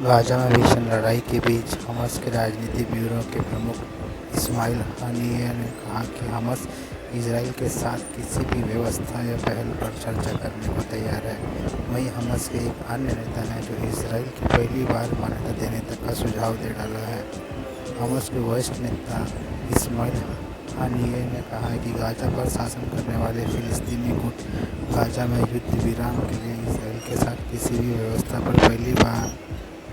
Gaza में भीषण लड़ाई के बीच हमास के राजनीतिक ब्यूरो के प्रमुख इस्माइल हानिये ने कहा कि हमास इजराइल के साथ किसी भी व्यवस्था या पहल पर चर्चा करने को तैयार है। वहीं हमास के एक अन्य नेता ने जो इजराइल की पहली बार मान्यता देने तक का सुझाव दे डाला है। हमास के वरिष्ठ नेता इस्माइल हानिये ने कहा कि गाजा पर शासन करने वाले फिलिस्तीनी गुट गाजा में युद्ध विराम के लिए इजराइल के साथ किसी भी व्यवस्था पर पहली बार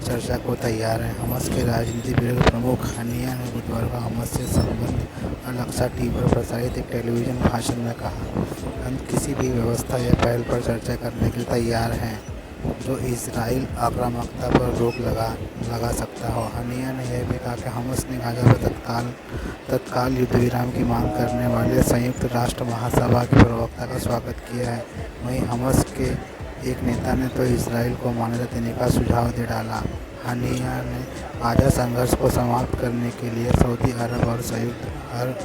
चर्चा को तैयार है। हमास के राजनीतिक ब्यूरो के प्रमुख हानिया ने बुधवार को हमास से संबंधित अल-अक्सा टीवी पर प्रसारित एक टेलीविजन भाषण में कहा, हम किसी भी व्यवस्था या पहल पर चर्चा करने के लिए तैयार हैं जो इजराइल आक्रामकता पर रोक लगा सकता हो। हानिया ने यह भी कहा कि हमास ने गाजा पर तत्काल युद्ध विराम की मांग करने वाले संयुक्त राष्ट्र महासभा के प्रवक्ता का स्वागत किया है। वहीं हमास के एक नेता ने तो इजराइल को मान्यता देने का सुझाव दे डाला। हानिया ने गाजा संघर्ष को समाप्त करने के लिए सऊदी अरब और संयुक्त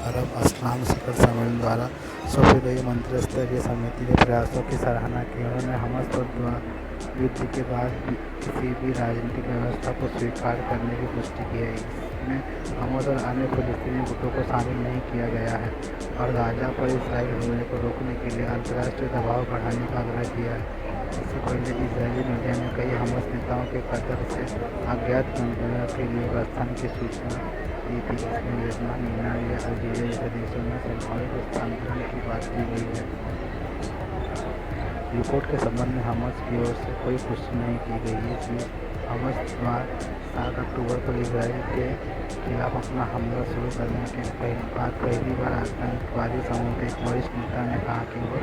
अरब इस्लाम शिखर सम्मेलन द्वारा सौंपी गई मंत्रिस्तरीय समिति के प्रयासों की सराहना की। उन्होंने हमास पर युद्ध के बाद किसी भी राजनीतिक व्यवस्था को स्वीकार करने की पुष्टि की है। इसमें हमास और अन्य फिलिस्तीनी गुटों को शामिल नहीं किया गया है और गाजा पर इजराइल हमले को रोकने के लिए अंतर्राष्ट्रीय दबाव बढ़ाने का आग्रह किया है। इससे पहले इजरायली मीडिया ने कई हमास नेताओं के कतर से अज्ञात गंतव्यों के लिए प्रस्थान की सूचना दी थी। इसमें लेबनान, ईरान या अल्जीरिया जैसे देशों में संभावित स्थानांतरण की बात की गई है। रिपोर्ट के संबंध में हमास की ओर से कोई पुष्टि नहीं की गई है। इस बीच हमास द्वारा 7 अक्टूबर को इजराइल के खिलाफ अपना हमला शुरू करने के बाद पहली बार आतंकवादी समूह के एक वरिष्ठ नेता ने कहा कि वो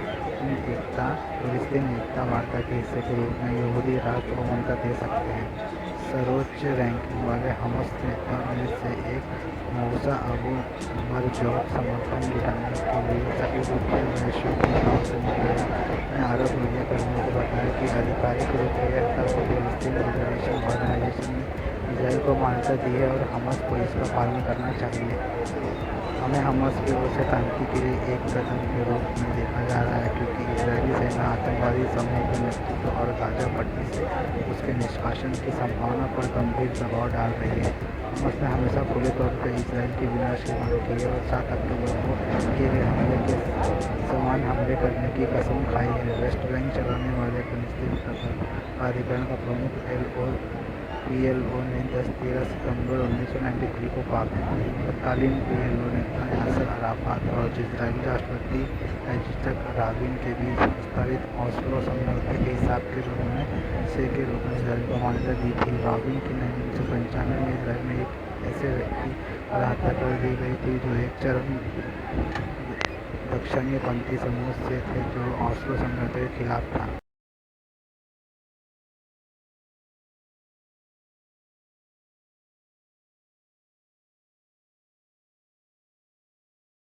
फिलिस्तीन एकता वार्ता के हिस्से के रूप में यहूदी राष्ट्र को मान्यता दे सकते हैं। सर्वोच्च रैंकिंग वाले हमास नेताओं में से एक मूसा अबू बरजोत समर्थन जुटाने के लिए सभी मुख्य वैश्विक नेताओं से मिले ने अरब मीडिया कर्मियों को बताया कि आधिकारिक रूप से यह तब फिलिस्तीन लिबरेशन ऑर्गेनाइजेशन ने इजराइल को मान्यता दी है और हमास को इसका पालन करना चाहिए। हमें हमास की ओर से क्रांति के लिए एक कदम के रूप में देखा जा रहा है क्योंकि इजरायली सेना आतंकवादी समूह के नेतृत्व और गाजा पट्टी से उसके निष्कासन की संभावना पर गंभीर दबाव डाल रही है। हमास ने हमेशा खुले तौर पर इजराइल की विनाश की मांग की है और 7 अक्टूबर को किए गए हमले के समान हमले करने की कसम खाई है। वेस्ट बैंक चलाने वाले फिलिस्तीन प्राधिकरण का प्रमुख PLO ने 13 सितंबर 1993 को तत्कालीन PLO नेता यासर अराफात और इजरायली राष्ट्रपति इत्ज़हाक राबिन के बीच प्रस्तावित ओस्लो समझौते के हिसाब के रूप में इजराइल को मान्यता दी थी। राबिन की 1995 में इजराइल में एक ऐसे व्यक्ति पर हत्या कर दी गई थी जो एक चरम दक्षिणपंथी समूह से थे जो ओस्लो समझौते के खिलाफ था।